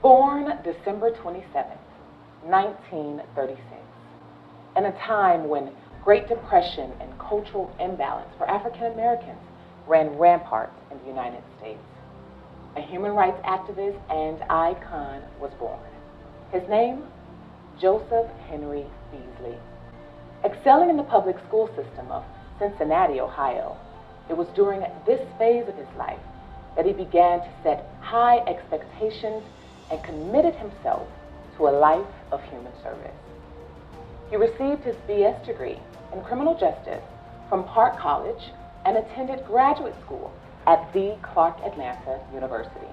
Born December 27, 1936, in a time when Great Depression and cultural imbalance for African Americans ran rampant in the United States, a human rights activist and icon was born. His name, Joseph Henry Beasley. Excelling in the public school system of Cincinnati, Ohio, it was during this phase of his life that he began to set high expectations and committed himself to a life of human service. He received his BS degree in criminal justice from Park College and attended graduate school at the Clark Atlanta University.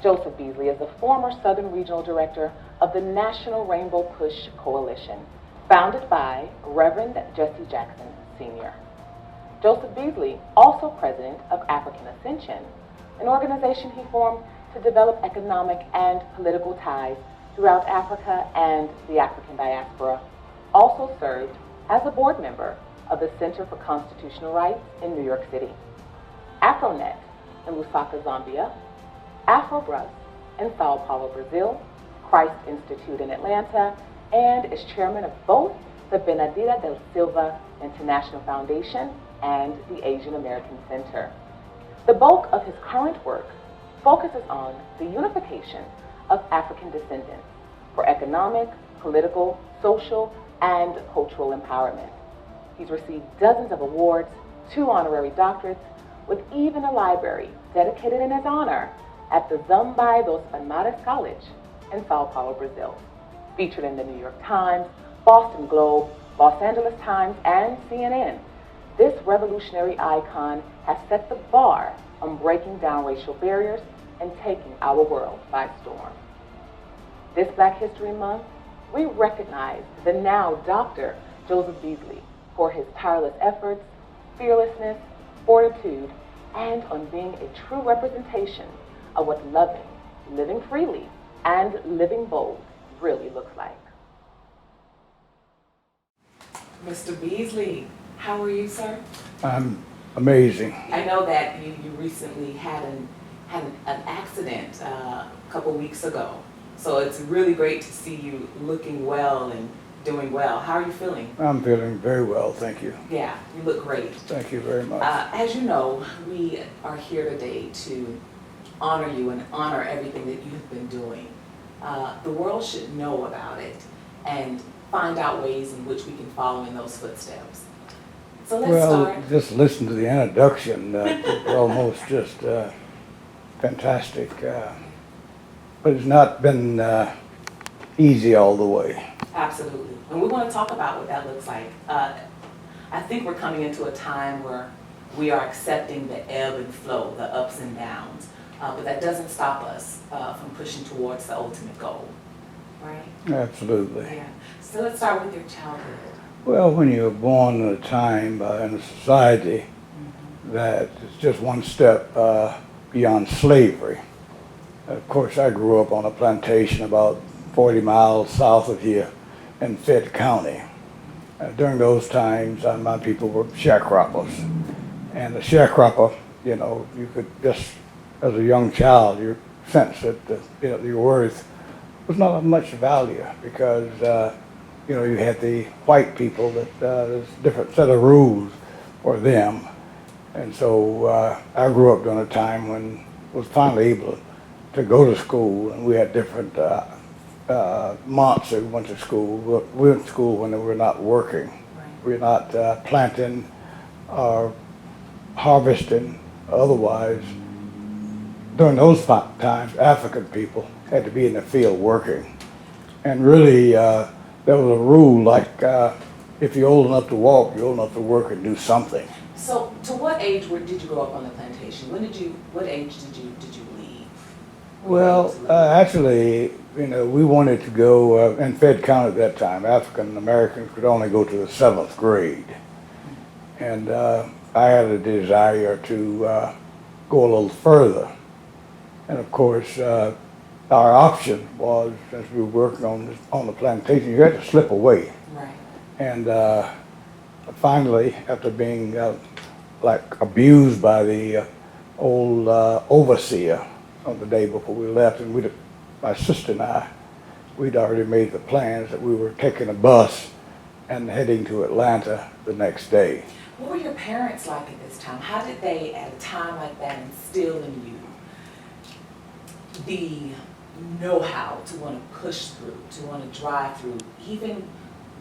Joseph Beasley is the former Southern Regional Director of the National Rainbow Push Coalition, founded by Reverend Jesse Jackson Sr. Joseph Beasley, also president of African Ascension, an organization he formed to develop economic and political ties throughout Africa and the African diaspora, also served as a board member of the Center for Constitutional Rights in New York City, AfroNet in Lusaka, Zambia, AfroBrus in Sao Paulo, Brazil, Christ Institute in Atlanta, and is chairman of both the Benedita del Silva International Foundation and the Asian American Center. The bulk of his current work focuses on the unification of African descendants for economic, political, social, and cultural empowerment. He's received dozens of awards, 2 honorary doctorates, with even a library dedicated in his honor at the Zumbi dos Palmares College in Sao Paulo, Brazil. Featured in the New York Times, Boston Globe, Los Angeles Times, and CNN, this revolutionary icon has set the bar on breaking down racial barriers and taking our world by storm. This Black History Month, we recognize the now Dr. Joseph Beasley for his tireless efforts, fearlessness, fortitude, and on being a true representation of what loving, living freely, and living bold really looks like. Mr. Beasley, how are you, sir? I'm amazing. I know that you recently had an accident a couple weeks ago, so it's really great to see you looking well and doing well. How are you feeling? I'm feeling very well, thank you. Yeah, you look great. Thank you very much. As you know, we are here today to honor you and honor everything that you've been doing. The world should know about it and find out ways in which we can follow in those footsteps. So let's start. Just listen to the introduction. It's almost just fantastic. But it's not been easy all the way. Absolutely. And we want to talk about what that looks like. I think we're coming into a time where we are accepting the ebb and flow, the ups and downs. But that doesn't stop us from pushing towards the ultimate goal, right? Absolutely. Yeah. So let's start with your childhood. Well, when you're born in a time in a society that is just one step beyond slavery. Of course, I grew up on a plantation about 40 miles south of here in Fayette County. During those times, my people were sharecroppers. And the sharecropper, you know, you could just, as a young child, you sense that your worth was not of much value because you had the white people that there's a different set of rules for them. And so I grew up during a time when I was finally able to go to school, and we had different months that we went to school. We went to school when we were not working. Right. We were not planting or harvesting. Otherwise, during those times, African people had to be in the field working. And really, there was a rule like if you're old enough to walk, you're old enough to work and do something. So, to what age did you grow up on the plantation? What age did you leave? Well, actually, we wanted to go in Fayette County at that time. African Americans could only go to the 7th grade, and I had a desire to go a little further. And of course, our option was, since we were working on the plantation, you had to slip away. Right. And finally, after being abused by the old overseer on the day before we left, and my sister and I, we'd already made the plans that we were taking a bus and heading to Atlanta the next day. What were your parents like at this time? How did they, at a time like that, instill in you the know-how to want to push through, to want to drive through, even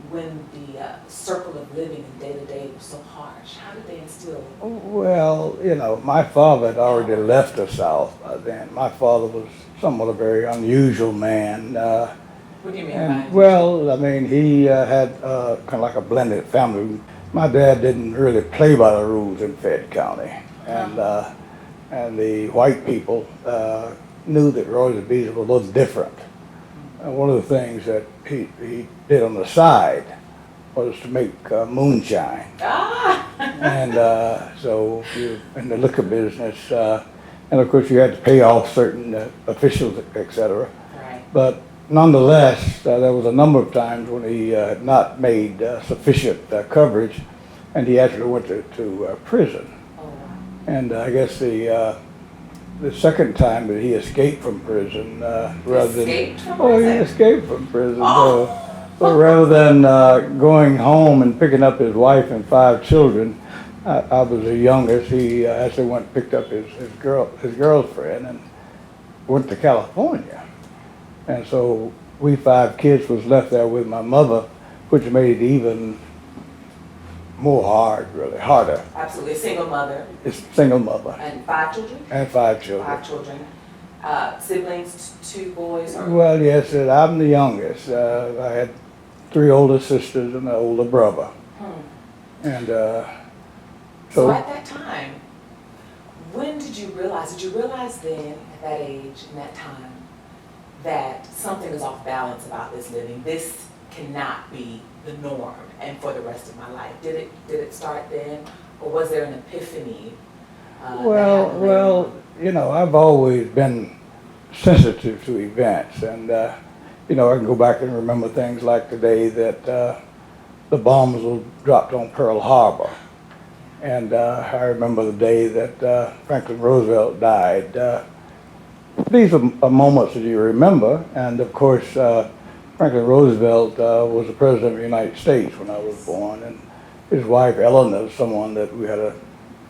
when the circle of living and day-to-day was so harsh? How did they instill? Well, you know, my father had already left the South by then. My father was somewhat a very unusual man. What do you mean by unusual? Well, I mean, he had kind of like a blended family. My dad didn't really play by the rules in Fayette County, and the white people knew that Roy Beasley was a little different. And one of the things that he did on the side was to make moonshine. And so you're in the liquor business, and of course you had to pay off certain officials, etc. Right. But nonetheless, there was a number of times when he had not made sufficient coverage, and he actually went to prison. Oh, wow. And I guess the second time that he escaped from prison, he escaped from prison. So rather than going home and picking up his wife and 5 children, I was the youngest. He actually went and picked up his girlfriend and went to California. And so we 5 kids was left there with my mother, which made it even more hard, really, harder. Absolutely. A single mother. It's single mother. And 5 children? And 5 children. 5 children. Siblings, 2 boys? Or? Well, yes, I'm the youngest. I had 3 older sisters and an older brother. And so at that time, when did you realize then, at that age, in that time, that something is off balance about this living? This cannot be the norm and for the rest of my life. Did it start then, or was there an epiphany? Well, you know, I've always been sensitive to events, and you know, I can go back and remember things like the day that the bombs were dropped on Pearl Harbor, and I remember the day that Franklin Roosevelt died. These are moments that you remember, and of course, Franklin Roosevelt was the President of the United States when I was born, and his wife Eleanor was someone that we had a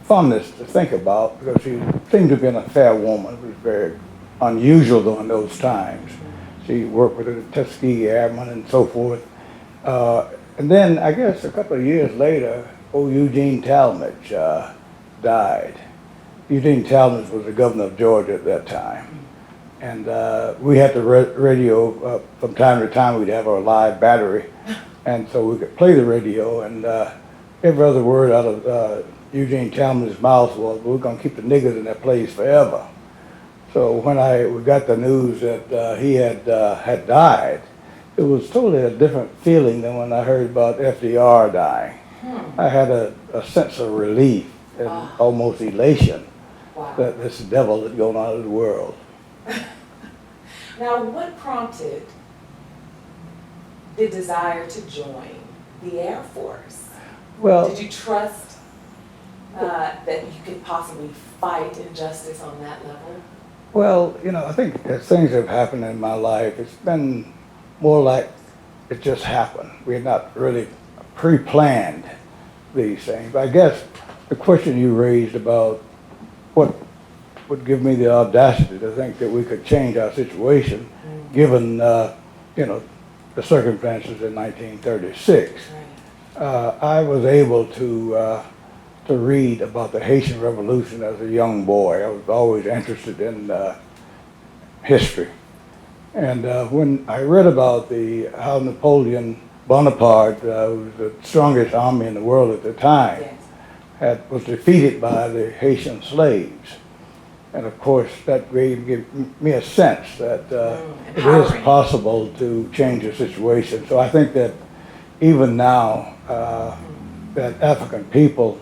fondness to think about because she seemed to have been a fair woman. It was very unusual during those times. She worked with the Tuskegee Airmen and so forth. And then I guess a couple of years later, Eugene Talmadge died. Eugene Talmadge was the governor of Georgia at that time. And we had the radio, from time to time we'd have our live battery, and so we could play the radio, and every other word out of Eugene Talmadge's mouth was, we're going to keep the niggers in that place forever. So when we got the news that he had died, it was totally a different feeling than when I heard about FDR dying. I had a sense of relief and almost elation that this devil had gone out of the world. Now, what prompted the desire to join the Air Force? Well, did you trust that you could possibly fight injustice on that level? Well, you know, I think as things have happened in my life, it's been more like it just happened. We had not really pre-planned these things. But I guess the question you raised about what would give me the audacity to think that we could change our situation, given you know, the circumstances in 1936. I was able to read about the Haitian Revolution as a young boy. I was always interested in history, and when I read about how Napoleon Bonaparte, who was the strongest army in the world at the time, was defeated by the Haitian slaves. And of course, that gave me a sense that it is possible to change the situation. So I think that even now, that African people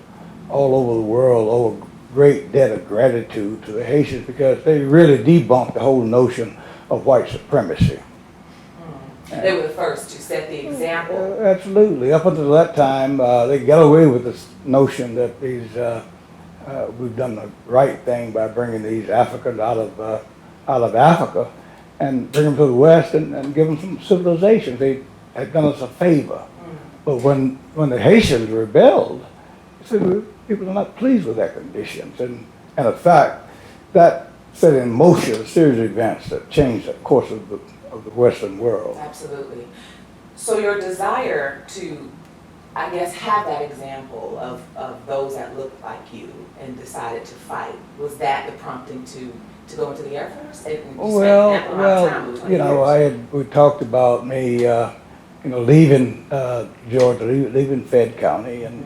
all over the world owe a great debt of gratitude to the Haitians because they really debunked the whole notion of white supremacy. They were the first to set the example. Absolutely. Up until that time, they got away with this notion that we've done the right thing by bringing these Africans out of Africa, and bring them to the West and give them some civilization. They had done us a favor. But when the Haitians rebelled, people are not pleased with their conditions. And in fact, that set in motion a series of events that changed the course of the Western world. Absolutely. So your desire to, I guess, have that example of those that looked like you and decided to fight, was that the prompting to go into the Air Force? We talked about me, leaving Georgia, leaving Fed County, and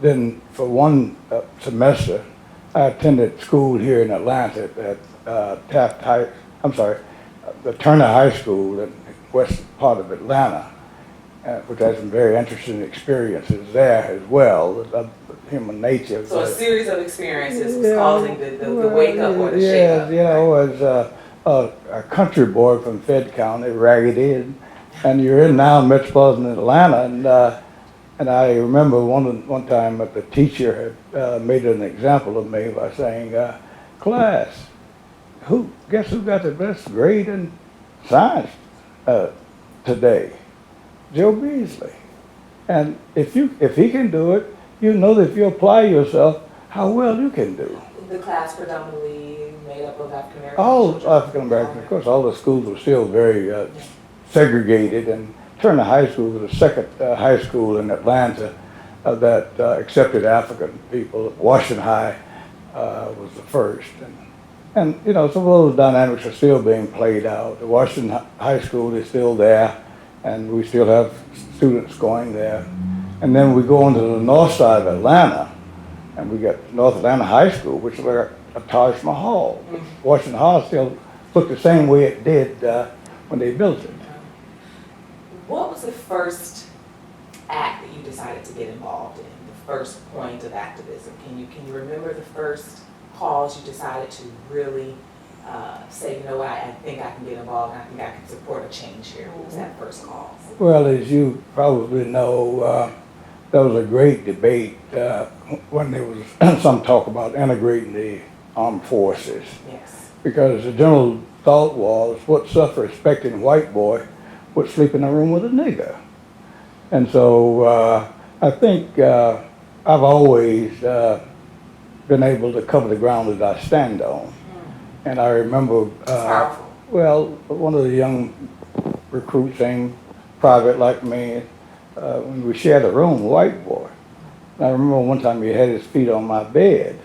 then for one semester, I attended school here in Atlanta at the Turner High School in the west part of Atlanta, which had some very interesting experiences there as well, human nature. So a series of experiences was causing the wake up or the shake up. As a country boy from Fed County, raggedy, and you're in now metropolitan Atlanta, and I remember one time that the teacher had made an example of me by saying, class, guess who got the best grade in science today? Joe Beasley. And if he can do it, you know that if you apply yourself, how well you can do. The class predominantly made up of African Americans? All African Americans. Of course, all the schools were still very segregated, and Turner High School was the second high school in Atlanta that accepted African people. Washington High was the first. And some of those dynamics are still being played out. The Washington High School is still there, and we still have students going there. And then we go on to the north side of Atlanta, and we got North Atlanta High School, which is like a Taj Mahal. Washington High still looked the same way it did when they built it. What was the first act that you decided to get involved in, the first point of activism? Can you remember the first cause you decided to really say, you know what, I think I can get involved and I think I can support a change here? What was that first cause? Well, as you probably know, there was a great debate when there was some talk about integrating the armed forces. Yes. Because the general thought was, what self-respecting white boy would sleep in a room with a nigger? And so I think I've always been able to cover the ground that I stand on. And I remember, one of the young recruits, same private like me, when we shared a room, white boy. And I remember one time he had his feet on my bed.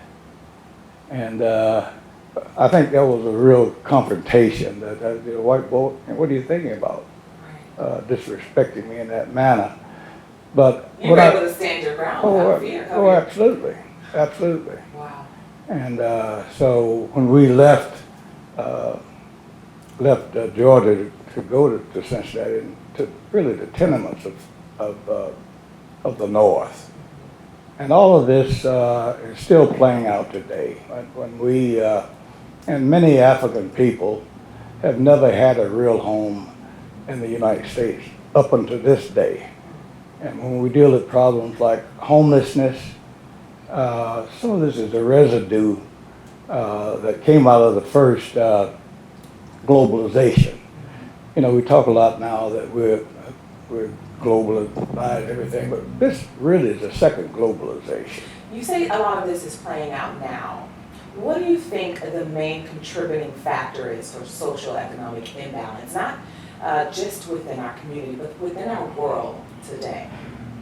And I think that was a real confrontation. That the white boy, what are you thinking about? Disrespecting me in that manner. But you were able to stand your ground without fear. Absolutely. Wow. And so when we left Georgia to go to Cincinnati, and to really the tenements of the North, and all of this is still playing out today. When we and many African people have never had a real home in the United States up until this day. And when we deal with problems like homelessness, some of this is a residue that came out of the first globalization. We talk a lot now that we're globalized everything, but this really is a second globalization. You say a lot of this is playing out now. What do you think the main contributing factor is for social economic imbalance, not just within our community, but within our world today?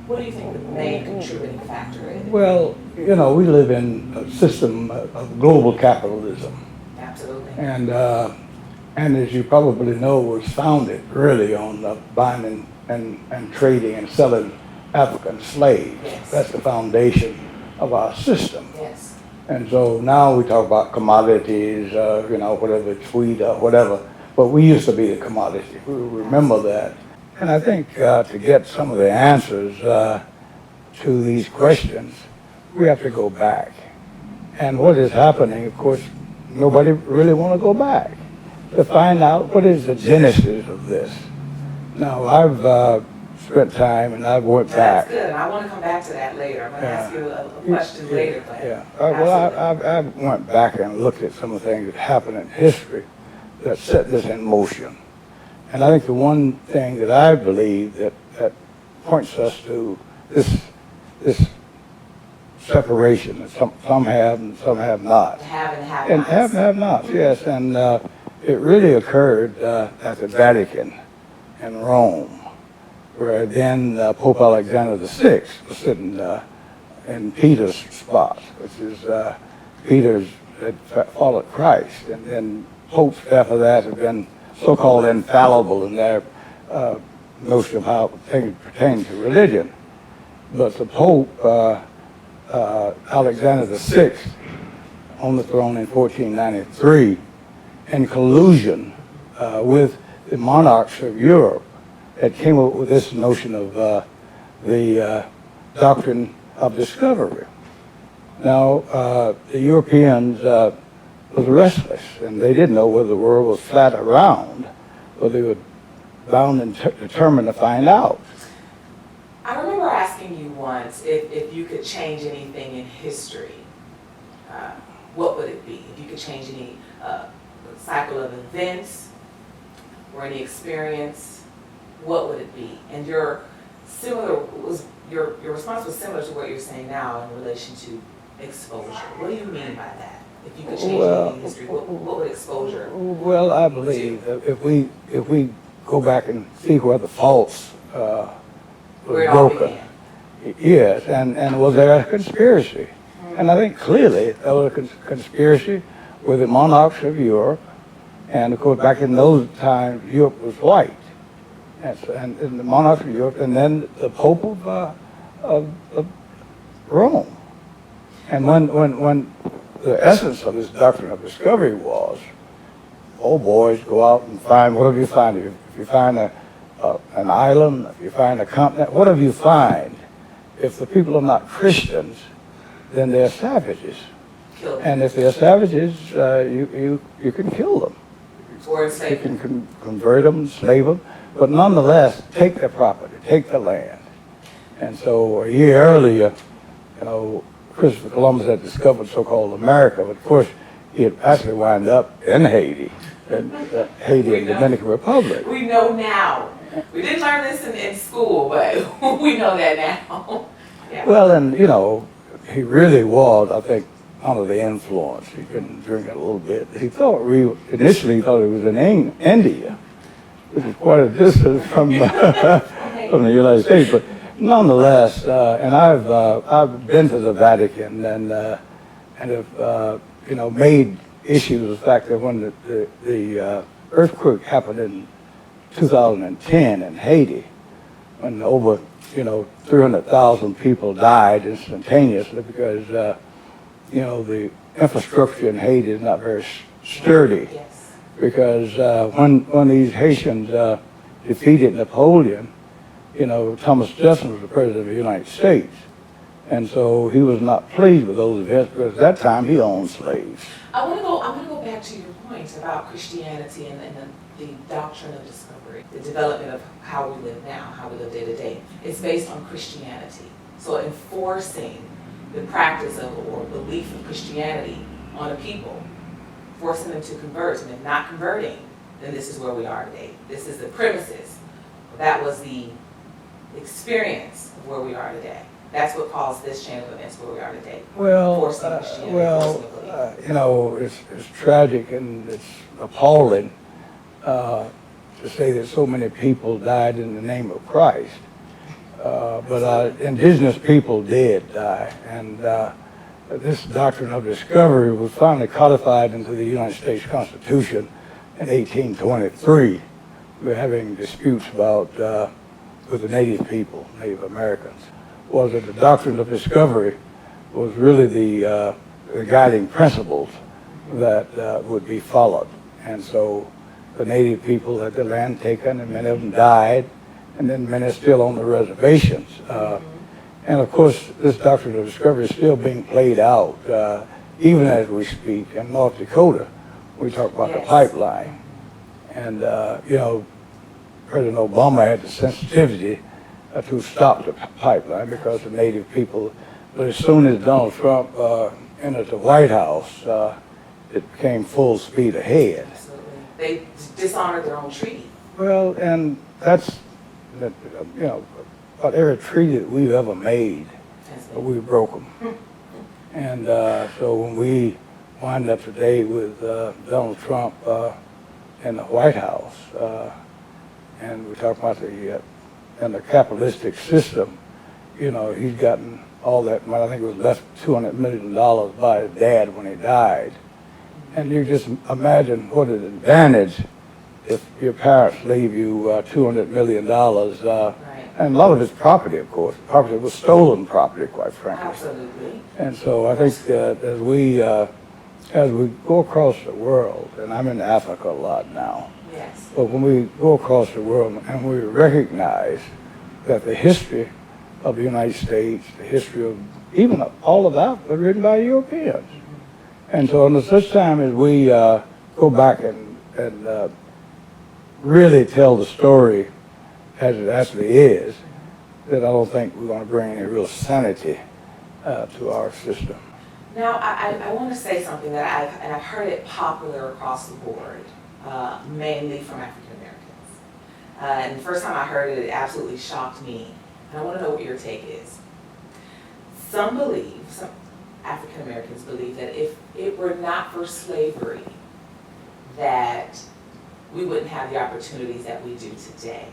What do you think the main contributing factor is? Well, we live in a system of global capitalism. Absolutely. And as you probably know, was founded really on buying and trading and selling African slaves. Yes. That's the foundation of our system. Yes. And so now we talk about commodities, whatever it's wheat or whatever, but we used to be the commodity. We remember that. And I think to get some of the answers to these questions, we have to go back. And what is happening, of course, nobody really want to go back to find out what is the genesis of this. Now, I've spent time and I've went back. That's good. I want to come back to that later. I'm going to ask you a question later. But I went back and looked at some of the things that happened in history that set this in motion. And I think the one thing that I believe that points us to this separation that some have and some have not. Have and have And nots. have and have nots, yes. And it really occurred at the Vatican in Rome, where then Pope Alexander VI was sitting in Peter's spot, which is Peter's had followed Christ. And then popes after that have been so-called infallible in their notion of how things pertain to religion. But the Pope, Alexander VI, on the throne in 1493, in collusion with the monarchs of Europe, that came up with this notion of the doctrine of discovery. Now, the Europeans was restless, and they didn't know whether the world was flat or round, but they were bound and determined to find out. I remember asking you once if you could change anything in history, what would it be? If you could change any cycle of events or any experience, what would it be? And your response was similar to what you're saying now in relation to exposure. What do you mean by that? If you could change anything in history, what would exposure? Well, I believe that if we go back and see where the faults was broken, yes, and was there a conspiracy? And I think clearly there was a conspiracy with the monarchs of Europe, and of course back in those times Europe was white, and the monarchs of Europe, and then the Pope of Rome. And when the essence of this doctrine of discovery was, oh boys, go out and find whatever you find. If you find an island, if you find a continent, whatever you find, if the people are not Christians, then they're savages. Kill them. And if they're savages, you can kill them. Or You enslave them. can convert them, enslave them, but nonetheless, take their property, take their land. And so a year earlier, Christopher Columbus had discovered so-called America, but of course, he had actually wound up in Haiti, and Dominican Republic. We know now. We didn't learn this in school, but we know that now. Yeah. Well, and he really was, I think, under the influence. He couldn't drink it a little bit. He initially thought he was in India, which is quite a distance from the United States, but nonetheless, and I've been to the Vatican and have made issues of the fact that when the earthquake happened in 2010 in Haiti, when over 300,000 people died instantaneously because the infrastructure in Haiti is not very sturdy. Yes. Because when these Haitians defeated Napoleon, Thomas Jefferson was the president of the United States. And so he was not pleased with those events because at that time he owned slaves. I want to go back to your point about Christianity and the doctrine of discovery, the development of how we live now, how we live day to day. It's based on Christianity. So enforcing the practice of or belief of Christianity on a people, forcing them to convert, and if not converting, then this is where we are today. This is the premises. That was the experience of where we are today. That's what caused this chain of events where we are today. Well, Forcing Christianity, forcing belief. it's tragic and it's appalling to say that so many people died in the name of Christ. But indigenous people did die, and this doctrine of discovery was finally codified into the United States Constitution in 1823. We were having disputes about with the Native people, Native Americans. Was that the doctrine of discovery was really the guiding principles that would be followed. And so the Native people had their land taken, and many of them died, and then many are still on the reservations. And of course, this doctrine of discovery is still being played out, even as we speak. In North Dakota, we talk about the pipeline. And, President Obama had the sensitivity to stop the pipeline because the Native people, but as soon as Donald Trump entered the White House, it became full speed ahead. Absolutely. They dishonored their own treaty. Well, and that's, you know, about every treaty that we've ever made, we broke them. And so when we wind up today with Donald Trump in the White House, and we talk about in the capitalistic system, you know, he's gotten all that money. I think it was left $200 million by his dad when he died. And you just imagine what an advantage if your parents leave you $200 million, and a lot of it's property, of course. Property was stolen property, quite frankly. Absolutely. And so I think that as we go across the world, and I'm in Africa a lot now, yes. But when we go across the world and we recognize that the history of the United States, the history of even all of Africa, written by Europeans. And so until such time as we go back and really tell the story as it actually is, that I don't think we're going to bring any real sanity to our system. Now, I want to say something that I've heard it popular across the board, mainly from African Americans. And the first time I heard it, it absolutely shocked me. And I want to know what your take is. Some African Americans believe that if it were not for slavery, that we wouldn't have the opportunities that we do today.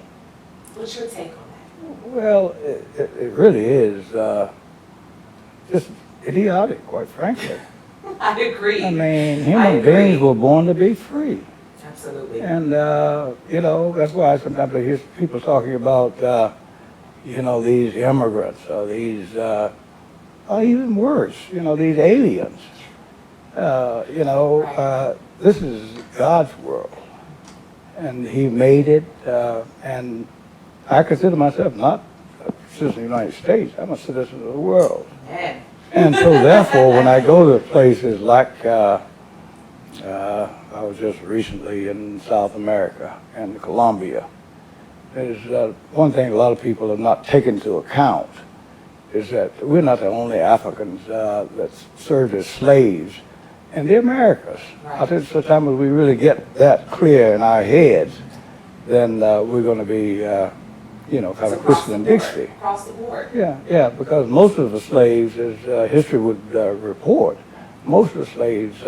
What's your take on that? Well, it really is just idiotic, quite frankly. I agree. I mean, human beings were born to be free. Absolutely. And, you know, that's why sometimes I hear people talking about, you know, these immigrants or these, or even worse, you know, these aliens. You know, this is God's world. And he made it, and I consider myself not a citizen of the United States. I'm a citizen of the world. Man. And so therefore, when I go to places like, I was just recently in South America and Colombia, there's one thing a lot of people have not taken into account is that we're not the only Africans that served as slaves in the Americas. I think the time as we really get that clear in our heads, then we're going to be, you know, kind of Christian and Dixie. Across the board. Yeah, because most of the slaves, as history would report, most of the slaves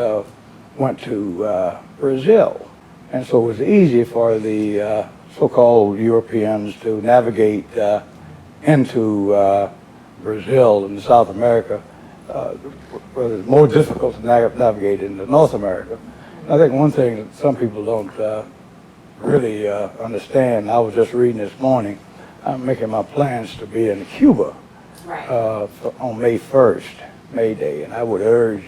went to Brazil. And so it was easy for the so-called Europeans to navigate into Brazil and South America, where it's more difficult to navigate into North America. I think one thing that some people don't really understand, I was just reading this morning, I'm making my plans to be in Cuba on May 1st, May Day, and I would urge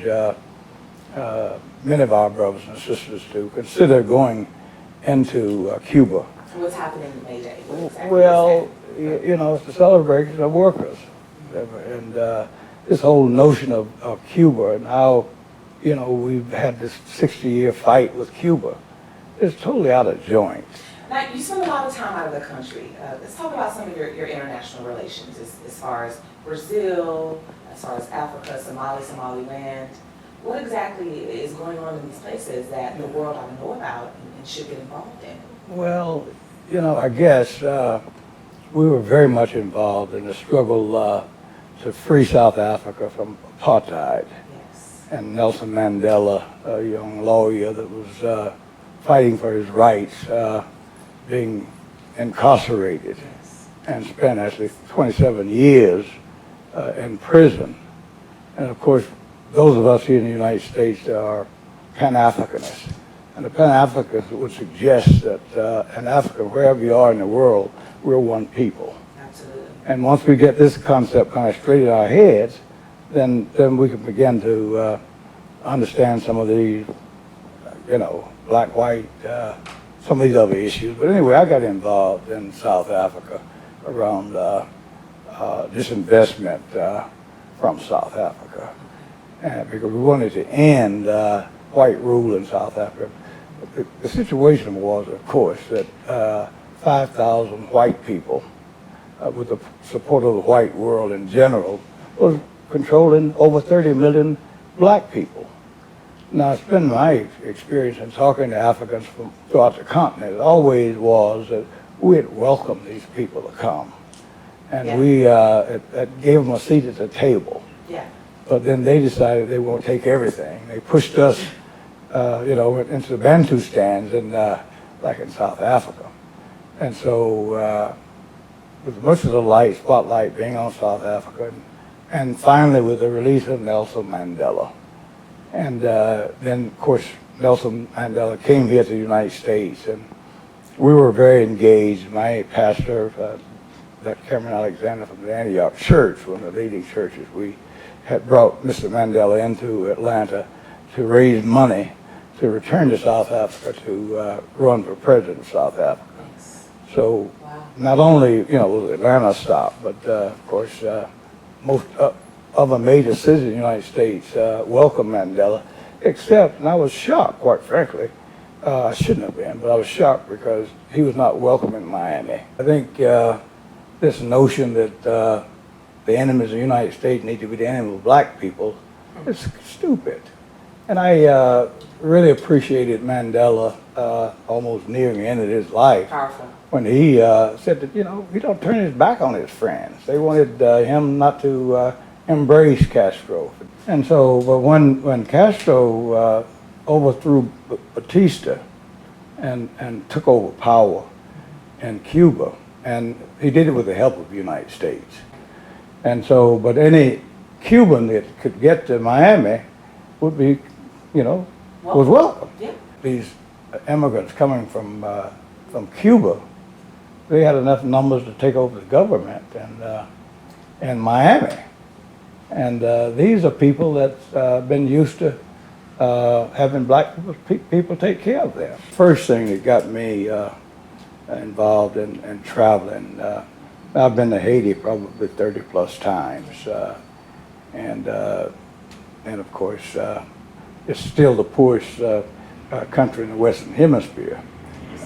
many of our brothers and sisters to consider going into Cuba. So what's happening in May Day? Well, you know, it's the celebration of workers. And this whole notion of Cuba and how, you know, we've had this 60-year fight with Cuba is totally out of joint. Now, you spend a lot of time out of the country. Let's talk about some of your international relations as far as Brazil, as far as Africa, Somaliland. What exactly is going on in these places that the world ought to know about and should get involved in? Well, you know, I guess we were very much involved in the struggle to free South Africa from apartheid. Yes. And Nelson Mandela, a young lawyer that was fighting for his rights, being incarcerated, yes, and spent actually 27 years in prison. And of course, those of us here in the United States are Pan-Africanists. And the Pan-Africanists would suggest that in Africa, wherever you are in the world, we're one people. Absolutely. And once we get this concept kind of straight in our heads, then we can begin to understand some of these, you know, black, white, some of these other issues. But anyway, I got involved in South Africa around disinvestment from South Africa. And because we wanted to end white rule in South Africa. The situation was, of course, that 5,000 white people, with the support of the white world in general, was controlling over 30 million black people. Now, it's been my experience in talking to Africans from throughout the continent. It always was that we had welcomed these people to come. And we it gave them a seat at the table. Yeah. But then they decided they won't take everything. They pushed us, into the Bantu stands like in South Africa. And so with much of the spotlight being on South Africa, and finally with the release of Nelson Mandela. And then, of course, Nelson Mandela came here to the United States, and we were very engaged. My pastor, that Cameron Alexander from the Antioch Church, one of the leading churches, we had brought Mr. Mandela into Atlanta to raise money to return to South Africa to run for president of South Africa. So not only, was Atlanta stopped, but of course, most other major cities in the United States welcomed Mandela, except, and I was shocked, quite frankly, I shouldn't have been, but I was shocked because he was not welcome in Miami. I think this notion that the enemies of the United States need to be the enemy of black people is stupid. And I really appreciated Mandela almost near the end of his life. Powerful. When he said that, he don't turn his back on his friends. They wanted him not to embrace Castro. And so, but when Castro overthrew Batista and took over power in Cuba, and he did it with the help of the United States. And so, but any Cuban that could get to Miami would be, was welcome. Yeah. These immigrants coming from Cuba, they had enough numbers to take over the government in Miami. And these are people that's been used to having black people take care of them. First thing that got me involved in traveling, I've been to Haiti probably 30 plus times. And of course, it's still the poorest country in the Western Hemisphere.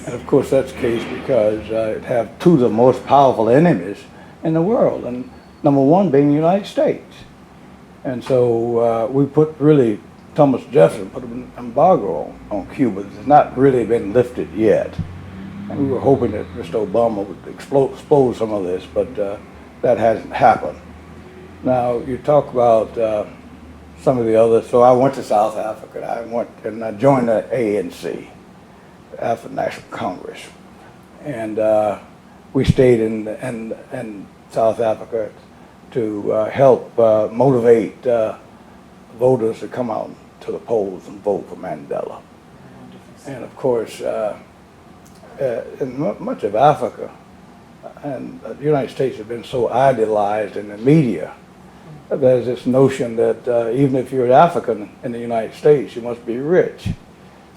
And of course that's the case because it have two of the most powerful enemies in the world, and number one being the United States. And so we Thomas Jefferson put an embargo on Cuba. It's not really been lifted yet. And we were hoping that Mr. Obama would expose some of this, but that hasn't happened. Now you talk about some of the others. So I went to South Africa. I joined the ANC, African National Congress, and we stayed in South Africa to help motivate voters to come out to the polls and vote for Mandela. And of course, in much of Africa and the United States have been so idealized in the media. There's this notion that even if you're an African in the United States, you must be rich.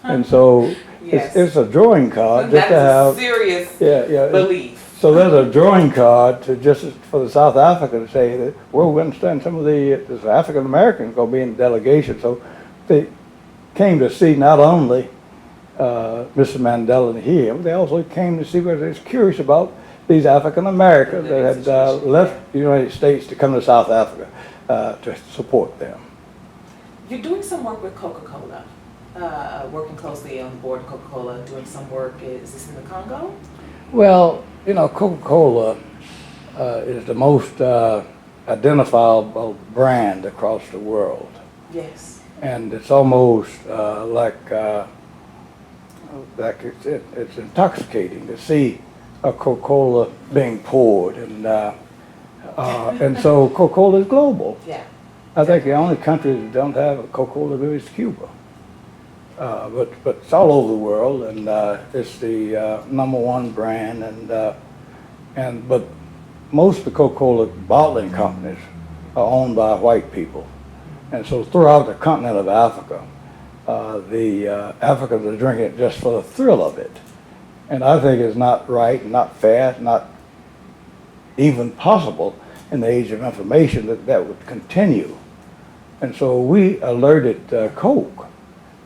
And so it's a drawing card just to have. That's a serious belief. So there's a drawing card to just for the South Africa to say that, well, we understand some of the African Americans going to be in the delegation. So they came to see not only Mr. Mandela here, but they also came to see whether they was curious about these African Americans that had left the United States to come to South Africa to support them. You're doing some work with Coca-Cola, working closely on board Coca-Cola, doing some work. Is this in the Congo? Well, Coca-Cola is the most identifiable brand across the world. Yes. And it's almost like it's intoxicating to see a Coca-Cola being poured, and so Coca-Cola is global. Yeah. I think the only country that don't have a Coca-Cola is Cuba. But it's all over the world, and it's the number one brand, but most of the Coca-Cola bottling companies are owned by white people, and so throughout the continent of Africa, the Africans are drinking it just for the thrill of it, and I think it's not right, not fair, not even possible in the age of information that would continue, and so we alerted Coke.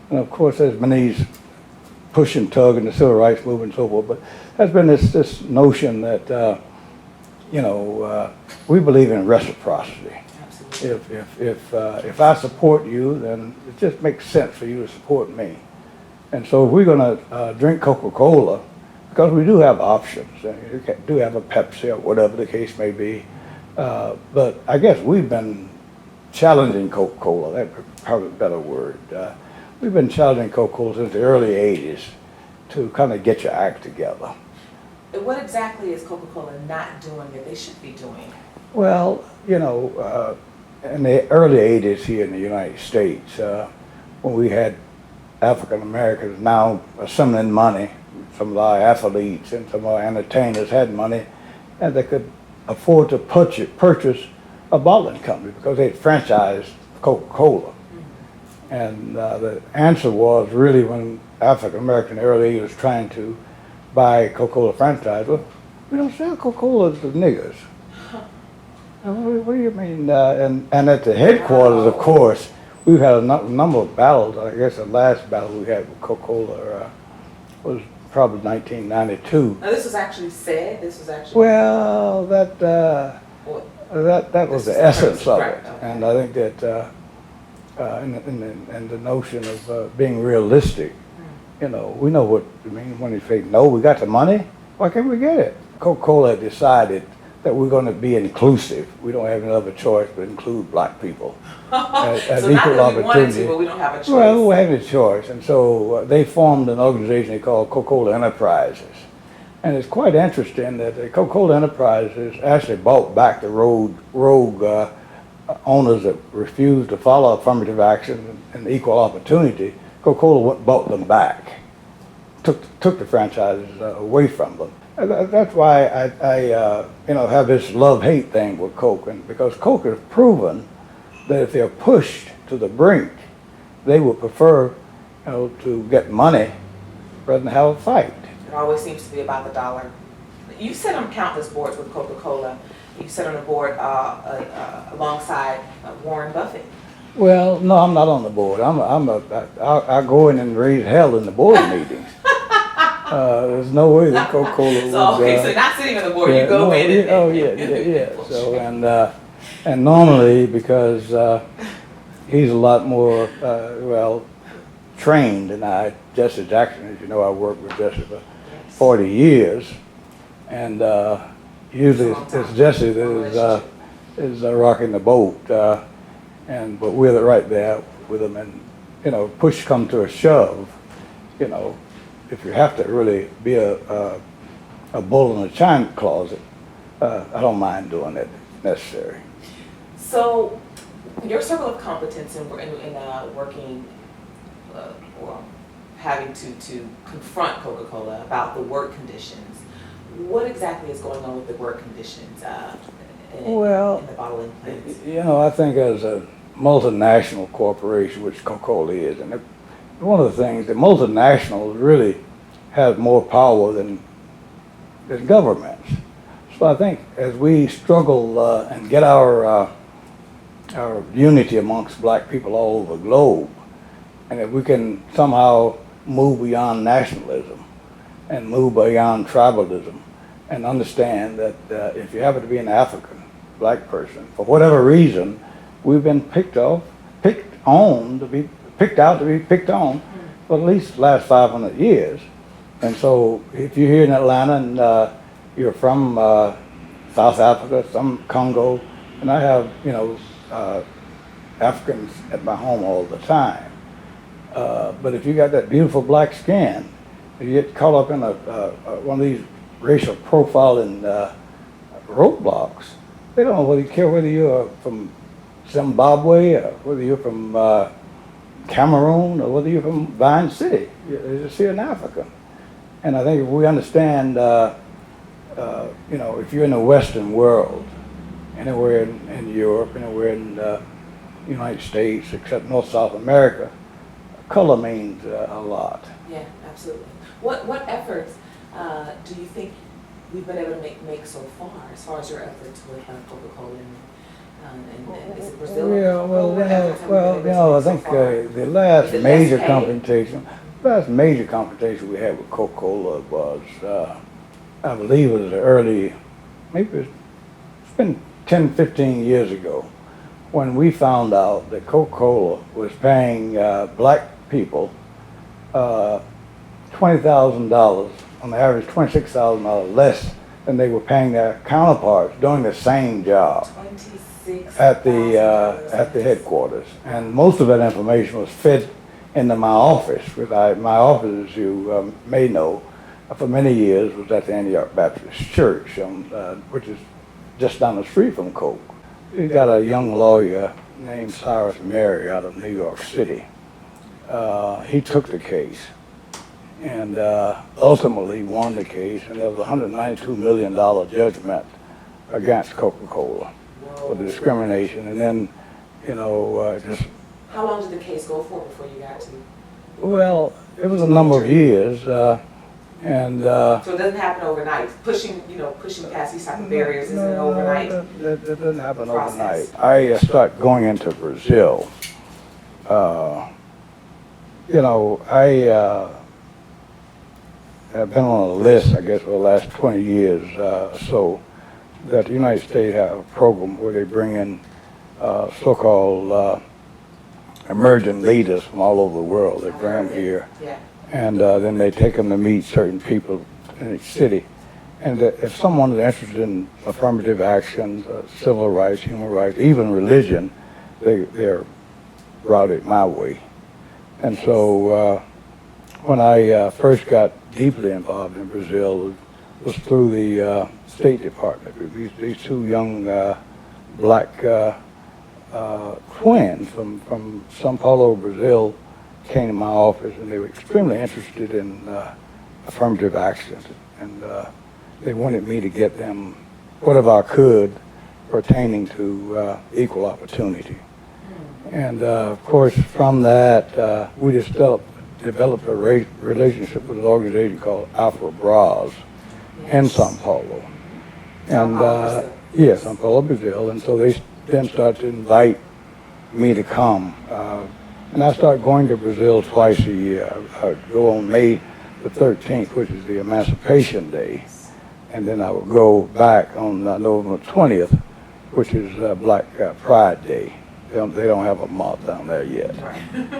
And of course, there's been these push and tug in the civil rights movement and so forth, but there's been this notion that, we believe in reciprocity. Absolutely. If I support you, then it just makes sense for you to support me. And so if we're going to drink Coca-Cola, because we do have options, you do have a Pepsi or whatever the case may be, but I guess we've been challenging Coca-Cola. That's probably a better word. We've been challenging Coca-Cola since the early 80s to kind of get your act together. What exactly is Coca-Cola not doing that they should be doing? Well, you know, in the early 80s here in the United States, when we had African Americans now assembling money, some of our athletes and some of our entertainers had money, and they could afford to purchase a bottling company because they had franchised Coca-Cola. And the answer was really when African American early was trying to buy Coca-Cola franchise, well, we don't sell Coca-Cola to niggers. What do you mean? And at the headquarters, of course, we've had a number of battles. I guess the last battle we had with Coca-Cola was probably 1992. Now, this was actually said? This was actually... Well, that was the essence of it. Okay. And I think that in the notion of being realistic, you know, we know what it means when you say, no, we got the money, why can't we get it? Coca-Cola decided that we're going to be inclusive. We don't have any other choice but include black people as so equal not that we opportunity. Wanted to, but we don't have a choice. Well, we have a choice. And so they formed an organization they call Coca-Cola Enterprises. And it's quite interesting that the Coca-Cola Enterprises actually bought back the rogue owners that refused to follow affirmative action and equal opportunity. Coca-Cola bought them back, took the franchises away from them. And that's why I have this love-hate thing with Coke, and because Coke has proven that if they're pushed to the brink, they would prefer, to get money rather than have a fight. It always seems to be about the dollar. You sit on countless boards with Coca-Cola. You sit on a board alongside Warren Buffett. Well, no, I'm not on the board. I go in and raise hell in the board meetings. There's no way that Coca-Cola so, okay, so you're not sitting on the board, you go in and... yeah. So, and normally, because he's a lot more, trained than I, Jesse Jackson, as you know, I worked with Jesse for 40 years, and usually it's Jesse that is rocking the boat, but we're right there with him, and, push come to a shove, if you have to really be a bull in a china closet, I don't mind doing it if necessary. So, your circle of competence in working, or having to confront Coca-Cola about the work conditions, what exactly is going on with the work conditions in the bottling plants? I think as a multinational corporation, which Coca-Cola is, and one of the things, the multinationals really have more power than governments. So I think as we struggle and get our unity amongst black people all over the globe, and if we can somehow move beyond nationalism and move beyond tribalism and understand that if you happen to be an African black person, for whatever reason, we've been picked out to be picked on for at least the last 500 years. And so if you're here in Atlanta and you're from South Africa, some Congo, and I have, Africans at my home all the time. But if you got that beautiful black skin, you get caught up in one of these racial profiling roadblocks. They don't know whether you care whether you're from Zimbabwe or whether you're from Cameroon or whether you're from Vine City. You're just here in Africa. And I think if we understand, if you're in the Western world, anywhere in Europe, anywhere in the United States, except North South America, color means a lot. Yeah, absolutely. What efforts do you think we've been able to make so far, as far as your efforts with Coca-Cola and is it Brazil? Yeah, I think the last major confrontation we had with Coca-Cola was, I believe it was maybe it's been 10, 15 years ago, when we found out that Coca-Cola was paying black people $20,000, on the average $26,000 less than they were paying their counterparts doing the same job at the headquarters. And most of that information was fed into my office. My office, as you may know, for many years was at the Antioch Baptist Church, which is just down the street from Coke. We got a young lawyer named Cyrus Mary out of New York City. He took the case and ultimately won the case, and there was a $192 million judgment against Coca-Cola for the discrimination. And then, just... How long did the case go for before you got to? Well, it was a number of years, so it doesn't happen overnight. Pushing past these type of barriers isn't overnight. It doesn't happen overnight. I started going into Brazil. I've been on a list, I guess, for the last 20 years so that the United States have a program where they bring in so-called emerging leaders from all over the world. They bring them here, and then they take them to meet certain people in each city. And if someone is interested in affirmative action, civil rights, human rights, even religion, they're routed my way. And so when I first got deeply involved in Brazil, it was through the State Department. These two young black twins from São Paulo, Brazil, came to my office, and they were extremely interested in affirmative action, and they wanted me to get them whatever I could pertaining to equal opportunity. And of course, from that, we just developed a relationship with an organization called Alpha Bras in São Paulo. And yes, São Paulo, Brazil. And so they then started to invite me to come. And I started going to Brazil twice a year. I would go on May the 13th, which is the Emancipation Day. And then I would go back on November 20th, which is Black Pride Day. They don't have a month down there yet.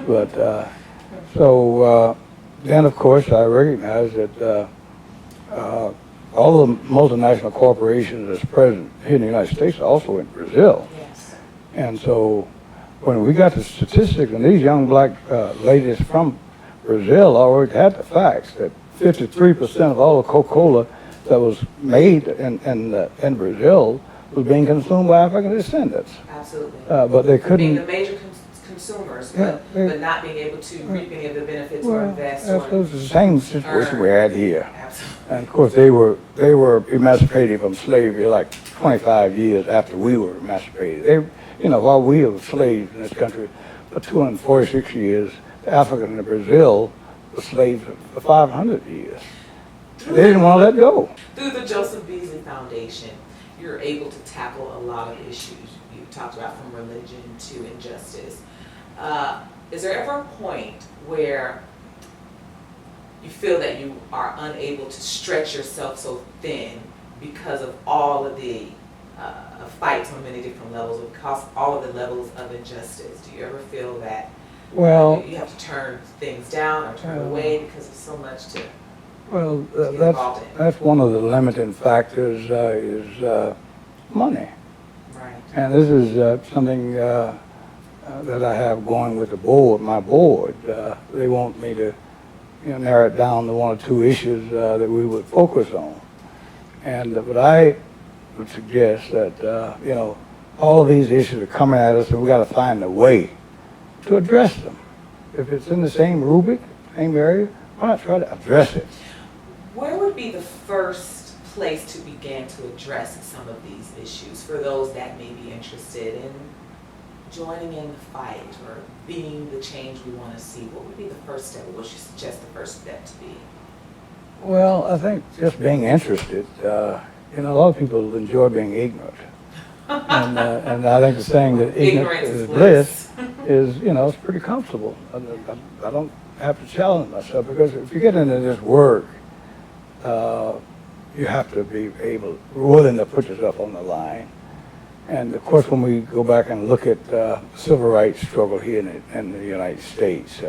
But so then, of course, I recognized that all the multinational corporations that's present here in the United States are also in Brazil. Yes. And so when we got the statistics, and these young black ladies from Brazil already had the facts that 53% of all the Coca-Cola that was made in Brazil was being consumed by African descendants. Absolutely. But they couldn't... Being the major consumers, but not being able to reap any of the benefits or invest. It was the same situation we had here. Absolutely. And of course, they were emancipated from slavery like 25 years after we were emancipated. While we were slaves in this country for 246 years, the African in Brazil were slaves for 500 years. They didn't want to let go. Through the Joseph Beasley Foundation, you're able to tackle a lot of issues. You talked about from religion to injustice. Is there ever a point where you feel that you are unable to stretch yourself so thin because of all of the fights on many different levels, across all of the levels of injustice? Do you ever feel that you have to turn things down or turn away because of so much to... Well, that's one of the limiting factors is money. Right. And this is something that I have going with the board, my board. They want me to narrow it down to one or two issues that we would focus on. But I would suggest that, all of these issues are coming at us, and we got to find a way to address them. If it's in the same rubric, same area, why not try to address it? Where would be the first place to begin to address some of these issues for those that may be interested in joining in the fight or being the change we want to see? What would be the first step? What would you suggest the first step to be? Well, I think just being interested. A lot of people enjoy being ignorant. And I think the saying that ignorance is bliss is, it's pretty comfortable. I don't have to challenge myself, because if you get into this work, you have to be willing to put yourself on the line. And of course, when we go back and look at the civil rights struggle here in the United States,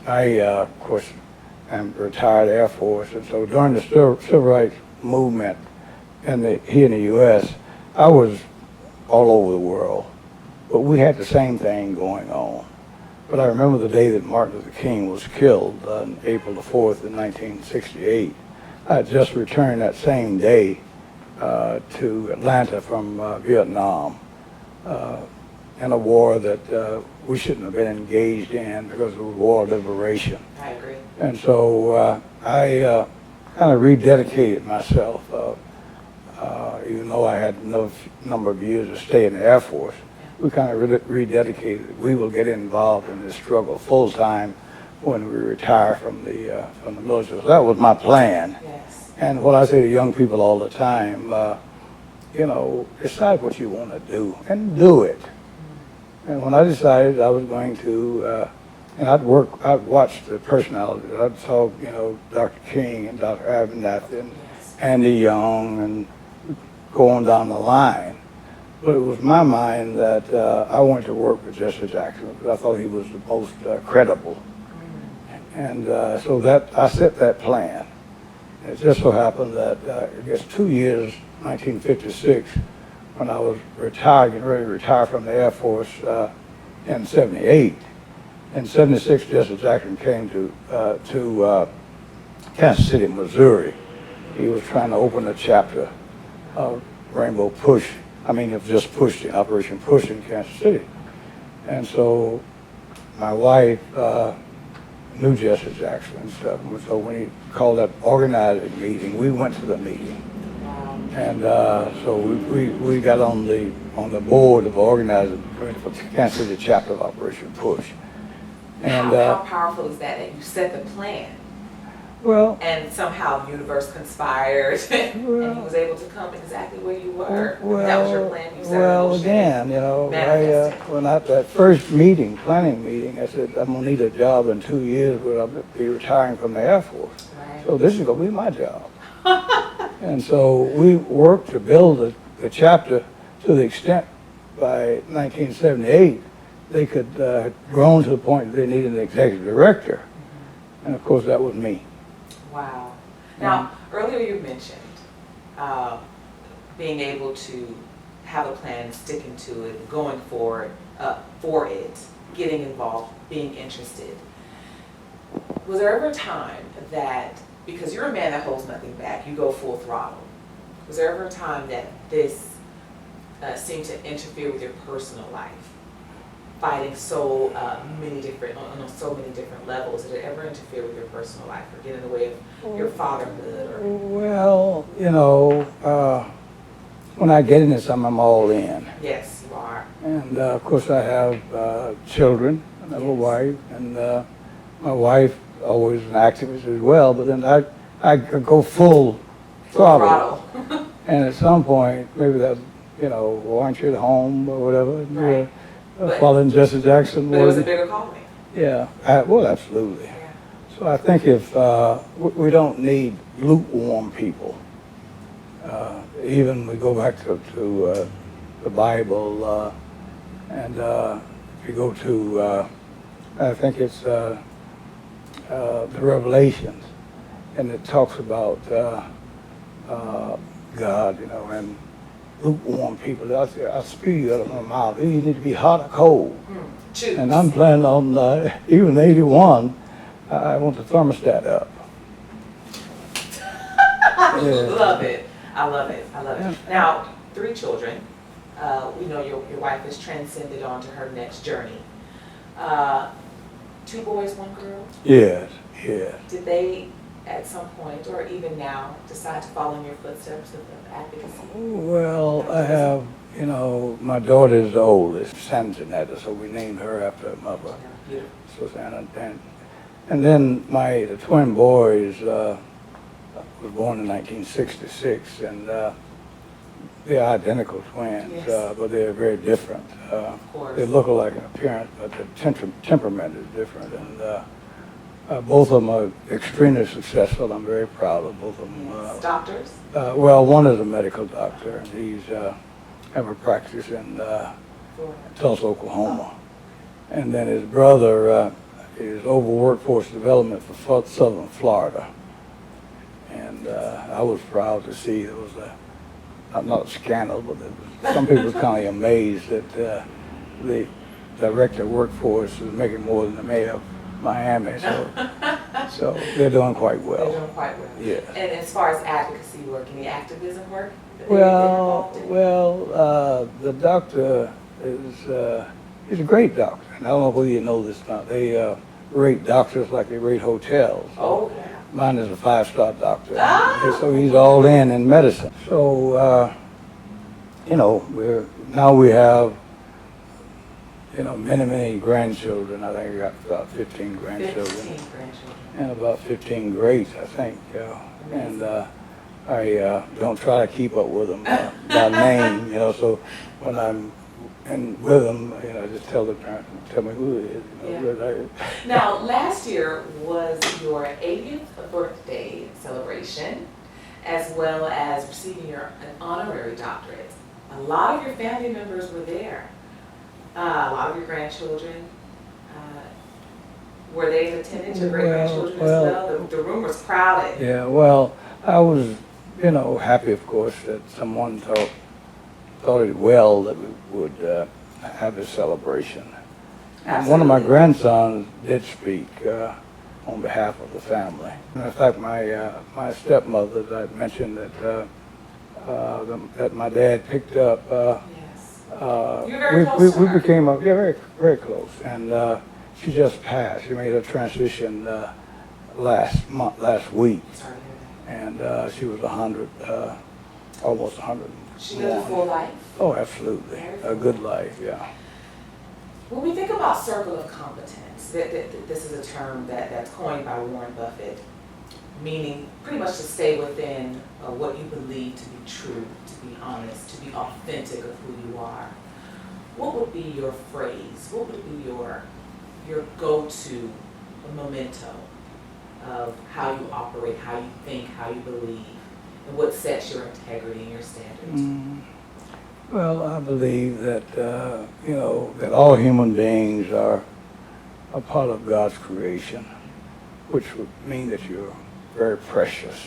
I, of course, am retired Air Force, and so during the civil rights movement here in the U.S., I was all over the world, but we had the same thing going on. But I remember the day that Martin Luther King was killed on April the 4th in 1968. I had just returned that same day to Atlanta from Vietnam in a war that we shouldn't have been engaged in because it was war of liberation. I agree. And so I kind of rededicated myself, even though I had no number of years to stay in the Air Force. We kind of rededicated. We will get involved in this struggle full time when we retire from the military. So that was my plan. Yes. And what I say to young people all the time, you know, decide what you want to do and do it. And when I decided I was going to, and I'd watch the personalities. I saw, you know, Dr. King and Dr. Abernathy and Andy Young and going down the line. But it was my mind that I wanted to work with Jesse Jackson because I thought he was the most credible. And so that I set that plan. It just so happened that I guess 2 years, 1956, when I was retired, getting ready to retire from the Air Force in 78. In 76, Jesse Jackson came to Kansas City, Missouri. He was trying to open a chapter of Rainbow Push. I mean, it was just Push, Operation Push in Kansas City. And so my wife knew Jesse Jackson and stuff. And so when he called that organizing meeting, we went to the meeting. And so we got on the board of organizing for Kansas City chapter of Operation Push. And how powerful is that you set the plan? Well, and somehow the universe conspired, and he was able to come exactly where you were. That was your plan. You set well, again, you know, when at that first meeting, planning meeting, I said, I'm going to need a job in 2 years, but I'll be retiring from the Air Force. Right. So this is going to be my job. And so we worked to build the chapter to the extent by 1978, they could grown to the point that they needed an executive director. And of course, that was me. Wow. Now, earlier you mentioned being able to have a plan, sticking to it, going for it, getting involved, being interested. Was there ever a time that, because you're a man that holds nothing back, you go full throttle, was there ever a time that this seemed to interfere with your personal life? Fighting so many different, on so many different levels, did it ever interfere with your personal life or get in the way of your fatherhood? Or? Well, you know, when I get into something, I'm all in. Yes, you are. And of course, I have children, I have a wife, and my wife always an activist as well. But then I could go full throttle. And at some point, maybe that, you know, well, aren't you at home or whatever? Right. Following Jesse Jackson. But it was a bigger calling. Yeah, well, absolutely. Yeah. So I think if we don't need lukewarm people, even we go back to the Bible, and if you go to, I think it's the Revelations, and it talks about God, you know, and lukewarm people. I spew you out of my mouth. You need to be hot or cold. Choose. And I'm planning on, even 81, I want the thermostat up. Love it. I love it. I love it. Now, 3 children. We know your wife has transcended on to her next journey. 2 boys, 1 girl? Yes, yes. Did they, at some point, or even now, decide to follow in your footsteps of advocacy? Well, I have, you know, my daughter is the oldest, Sanjanetta, so we named her after her mother, Susanna. And then the twin boys was born in 1966, and they're identical twins, yes. but they're very different. They look alike in appearance, but the temperament is different. And both of them are extremely successful. I'm very proud of both of them. Doctors? Well, one is a medical doctor, and he's have a practice in Tulsa, Oklahoma. And then his brother is over workforce development for Southern Florida. And I was proud to see there was not a scandal, but some people were kind of amazed that the director of workforce is making more than the mayor of Miami. So they're doing quite well. They're doing quite well. Yes. And as far as advocacy work, any activism work? The doctor is he's a great doctor. And I don't know whether you know this or not. They rate doctors like they rate hotels. Oh, yeah. Mine is a 5-star doctor. Ah. So he's all in medicine. So, we have, many grandchildren. I think I got about 15 grandchildren. 15 grandchildren. And about 15 greats, I think. And I don't try to keep up with them by name, so when I'm with them, I just tell the parents, tell me who it is. Now, last year was your 80th birthday celebration, as well as receiving an honorary doctorate. A lot of your family members were there. A lot of your grandchildren. Were they in attendance, your great-grandchildren as well? The room was crowded. Yeah, well, I was, happy, of course, that someone thought it well that we would have this celebration. And one of my grandsons did speak on behalf of the family. In fact, my stepmother, that I mentioned that my dad picked up. Yes. You're very close to her. We became very, very close, and she just passed. She made a transition last week, Sorry to hear and she was 100, almost 100. She lived a full life. Oh, absolutely. A good life, yeah. When we think about circle of competence, this is a term that's coined by Warren Buffett, meaning pretty much to stay within what you believe to be true, to be honest, to be authentic of who you are. What would be your phrase? What would be your go-to memento of how you operate, how you think, how you believe, and what sets your integrity and your standards? Well, I believe that, that all human beings are a part of God's creation, which would mean that you're very precious.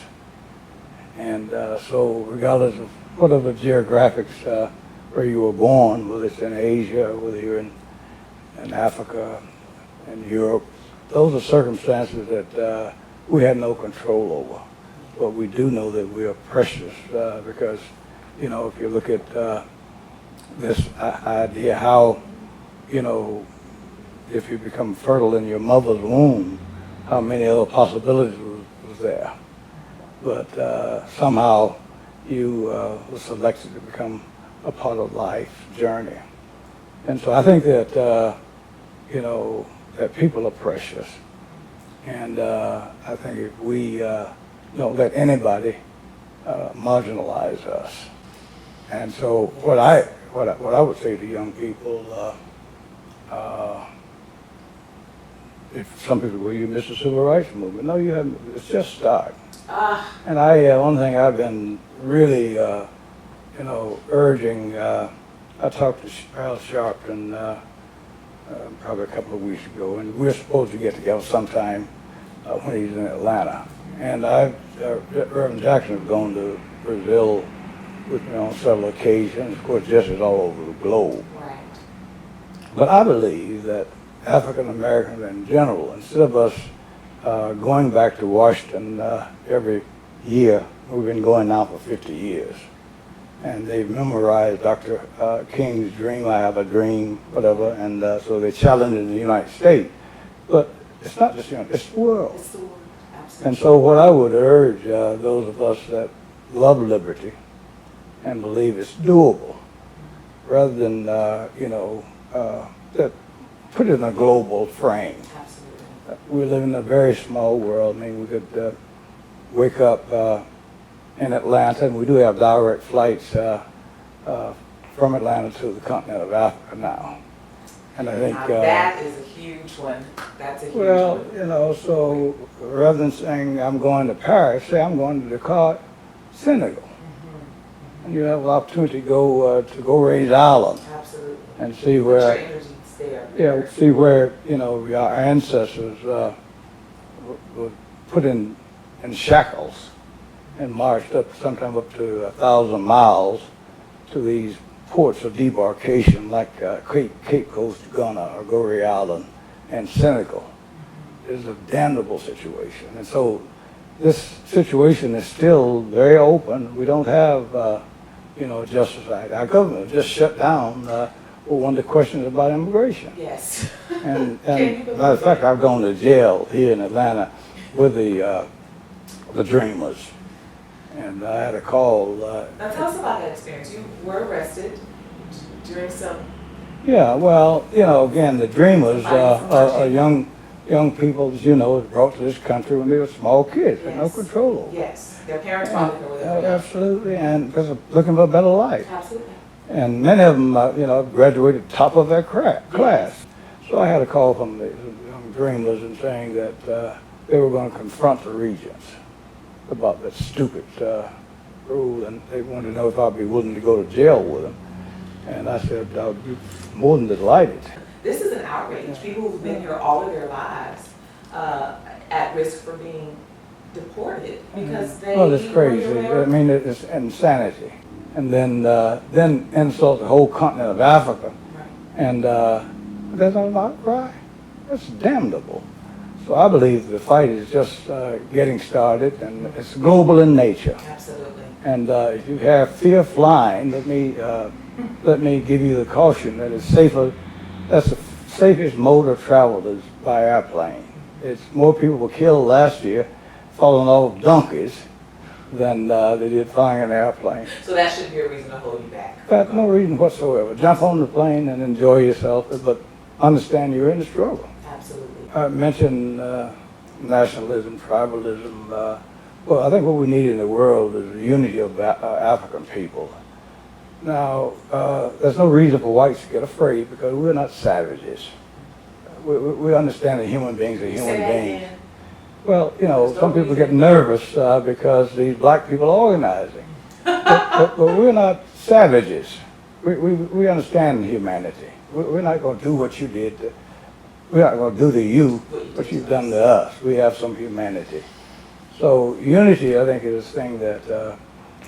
And so regardless of whatever geographics where you were born, whether it's in Asia, whether you're in Africa, in Europe, those are circumstances that we have no control over. But we do know that we are precious because, if you look at this idea how, if you become fertile in your mother's womb, how many other possibilities was there. But somehow you were selected to become a part of life's journey. And so I think that, that people are precious. And I think if we don't let anybody marginalize us. And so what I would say to young people, if some people go, you missed the civil rights movement. No, you haven't. It's just starting. And one thing I've been really, urging. I talked to Al Sharpton probably a couple of weeks ago, and we're supposed to get together sometime when he's in Atlanta. And Reverend Jackson has gone to Brazil with me on several occasions. Of course, Jesse's all over the globe. Right. But I believe that African Americans in general, instead of us going back to Washington every year, we've been going now for 50 years. And they've memorized Dr. King's dream, I have a dream, whatever, and so they challenge in the United States. But it's not just the United States, it's the world. It's the world, absolutely. And so what I would urge those of us that love liberty and believe it's doable, rather than, that put it in a global frame. Absolutely. We live in a very small world. I mean, we could wake up in Atlanta, and we do have direct flights from Atlanta to the continent of Africa now. And I think now that is a huge one. That's a huge one. So rather than saying I'm going to Paris, say I'm going to Dakar, Senegal. and you have an opportunity to go Ray's Island. Absolutely. And see Put where, your energies there. yeah, see where, you know, our ancestors were put in shackles and marched up, sometime up to 1,000 miles to these ports of debarkation like Cape Coast, Ghana, or Goree Island, and Senegal. It's a damnable situation. And so this situation is still very open. We don't have, you know, Justice Act. Our government just shut down one of the questions about immigration. Yes. And matter of fact, I've gone to jail here in Atlanta with the Dreamers. And I had a call. Now tell us about that experience. You were arrested during some... Yeah, well, you know, again, the Dreamers are young people, as you know, was brought to this country when they were small kids, with no control over. Yes, their parents probably know where they were. Absolutely, and because of looking for a better life. Absolutely. And many of them, you know, graduated top of their class. So I had a call from the young Dreamers and saying that they were going to confront the regents about that stupid rule, and they wanted to know if I'd be willing to go to jail with them. And I said, I would be more than delighted. This is an outrage. People who've been here all of their lives at risk for being deported because they... Well, it's crazy. I mean, it's insanity. And then insult the whole continent of Africa. Right. And that's not right. That's damnable. So I believe the fight is just getting started, and it's global in nature. Absolutely. And if you have fear flying, let me give you the caution that it's safer. That's the safest mode of travel is by airplane. It's more people were killed last year falling off donkeys than they did flying an airplane. So that should be a reason to hold you back. But no reason whatsoever. Jump on the plane and enjoy yourself, but understand you're in the struggle. Absolutely. I mentioned nationalism, tribalism. Well, I think what we need in the world is the unity of African people. Now, there's no reason for whites to get afraid because we're not savages. We understand that human beings are human beings. Well, you know, some people get nervous because these black people are organizing. but we're not savages. We understand humanity. We're not going to do what you did. We're not going to do to you what you've done to us. We have some humanity. So unity, I think, is a thing that,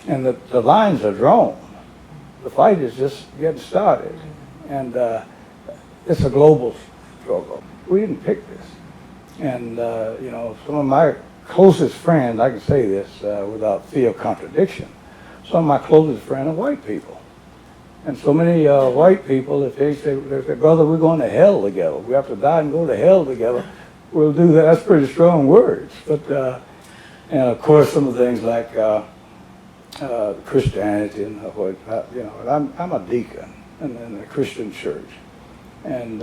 and the lines are drawn. The fight is just getting started. And it's a global struggle. We didn't pick this. And, you know, some of my closest friends, I can say this without fear of contradiction, some of my closest friends are white people. And so many white people, if they say, brother, we're going to hell together. We have to die and go to hell together. We'll do that. That's pretty strong words. But, and of course, some of the things like Christianity and what, you know, I'm a deacon in a Christian church. And,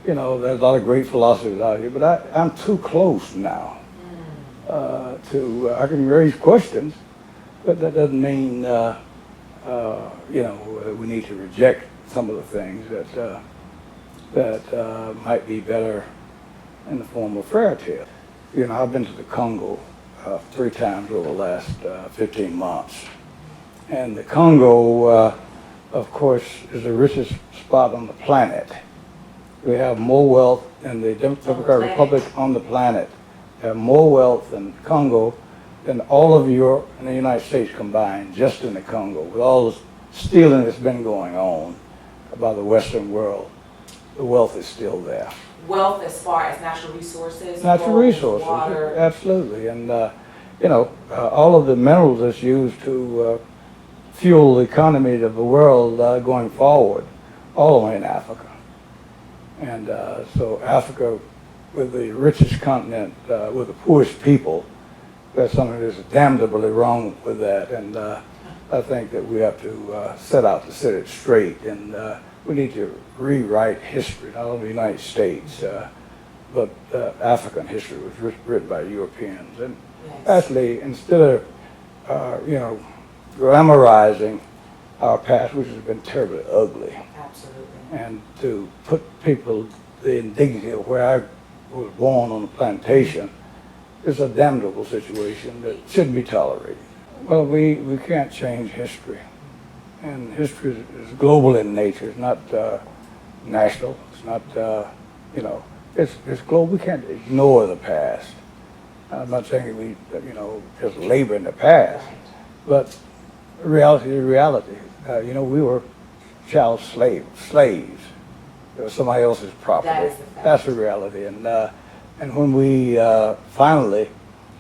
you know, there's a lot of great philosophers out here, but I'm too close now I can raise questions, but that doesn't mean, you know, we need to reject some of the things that might be better in the form of fairy tale. You know, I've been to the Congo 3 times over the last 15 months. And the Congo, of course, is the richest spot on the planet. We have more wealth in the Democratic Republic on the planet. We have more wealth in Congo than all of Europe and the United States combined, just in the Congo. With all the stealing that's been going on by the Western world, the wealth is still there. Wealth as far as natural resources? Natural resources, water. Absolutely. And, you know, all of the minerals that's used to fuel the economy of the world going forward, all are in Africa. And so Africa, with the richest continent, with the poorest people, there's something that's damnably wrong with that. And I think that we have to set out to set it straight. And we need to rewrite history, not only the United States, but African history was written by Europeans. And actually, instead of, you know, glamorizing our past, which has been terribly ugly, Absolutely. and to put people the indignity of where I was born on a plantation is a damnable situation that shouldn't be tolerated. Well, we can't change history. And history is global in nature. It's not national. It's not, you know, it's global. We can't ignore the past. I'm not saying that we, you know, just labor in the past, but reality is reality. You know, we were child slaves. It was somebody else's property. That is the fact. That's the reality. And when we finally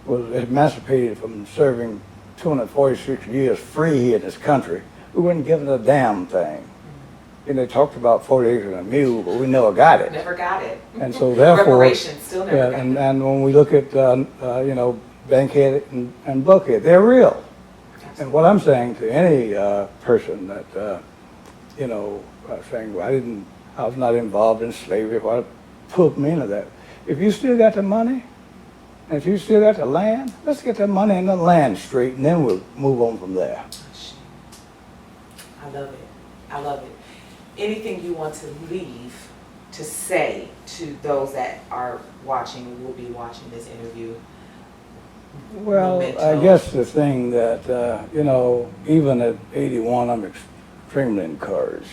was emancipated from serving 246 years free in this country, we weren't given a damn thing. And they talked about 40 acres and a mule, but we never got it. Never got it. And so therefore, reparations still never got it. and when we look at you know, Bankhead and Buckhead, they're real. And what I'm saying to any person that you know, saying, well, I was not involved in slavery, what put me into that? If you still got the money, and if you still got the land, let's get the money and the land straight, and then we'll move on from there. I love it. I love it. Anything you want to leave to say to those that are watching and will be watching this interview? Well, I guess the thing that, you know, even at 81, I'm extremely encouraged.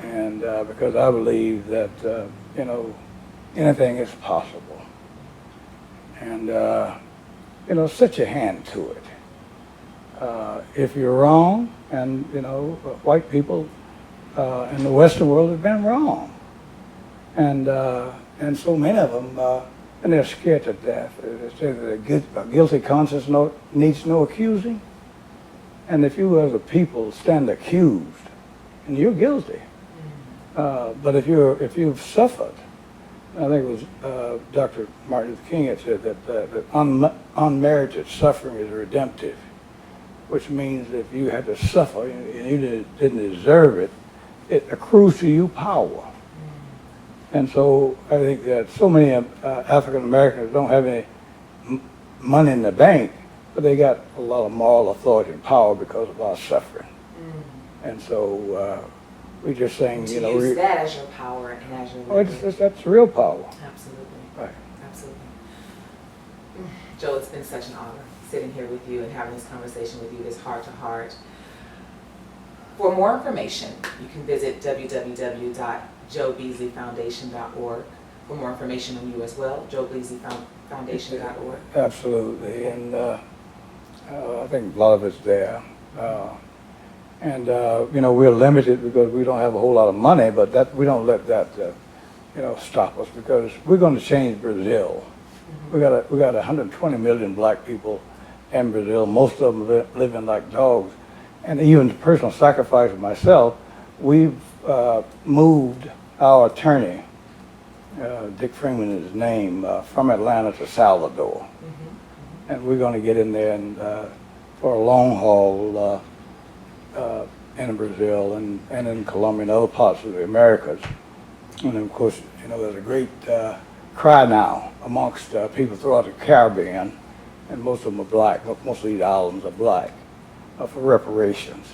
And because I believe that, you know, anything is possible. And, you know, set your hand to it. If you're wrong, and, you know, white people in the Western world have been wrong. And so many of them, and they're scared to death. They say that a guilty conscience needs no accusing. And if you as a people stand accused, and you're guilty. But if you've suffered, I think it was Dr. Martin Luther King had said that unmerited suffering is redemptive, which means that if you had to suffer and you didn't deserve it, it accrues to you power. And so I think that so many African Americans don't have any money in the bank, but they got a lot of moral authority and power because of our suffering. And so we're just saying, To you know, use that as your power and as your liberty. that's real power. Absolutely. Right. Absolutely. Joe, it's been such an honor sitting here with you and having this conversation with you, this heart to heart. For more information, you can visit www.joebeasleyfoundation.org. For more information on you as well, joebeasleyfoundation.org. Absolutely, and I think a lot of it's there. You know, we're limited because we don't have a whole lot of money, but that we don't let that, you know, stop us, because we're going to change Brazil. We got 120 million black people in Brazil, most of them living like dogs. And even personal sacrifice of myself, we've moved our attorney, Dick Freeman is his name, from Atlanta to Salvador. And we're going to get in there and for a long haul in Brazil and in Colombia and other parts of the Americas. And of course, you know, there's a great cry now amongst people throughout the Caribbean, and most of them are black. Most of these islands are black, for reparations.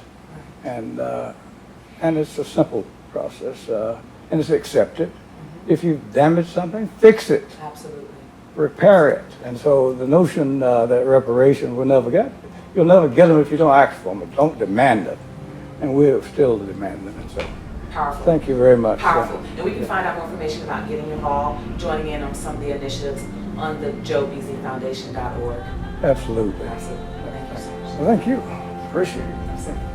And it's a simple process, and it's accepted. If you've damaged something, fix it. Absolutely. Repair it. And so the notion that reparation will never get, you'll never get them if you don't ask for them, but don't demand them. And we're still demanding them. And so Powerful. thank you very much. Powerful. And we can find out more information about getting involved, joining in on some of the initiatives on the joebeasleyfoundation.org. Absolutely. Absolutely. Thank you so much. Well, thank you. Appreciate it. Absolutely.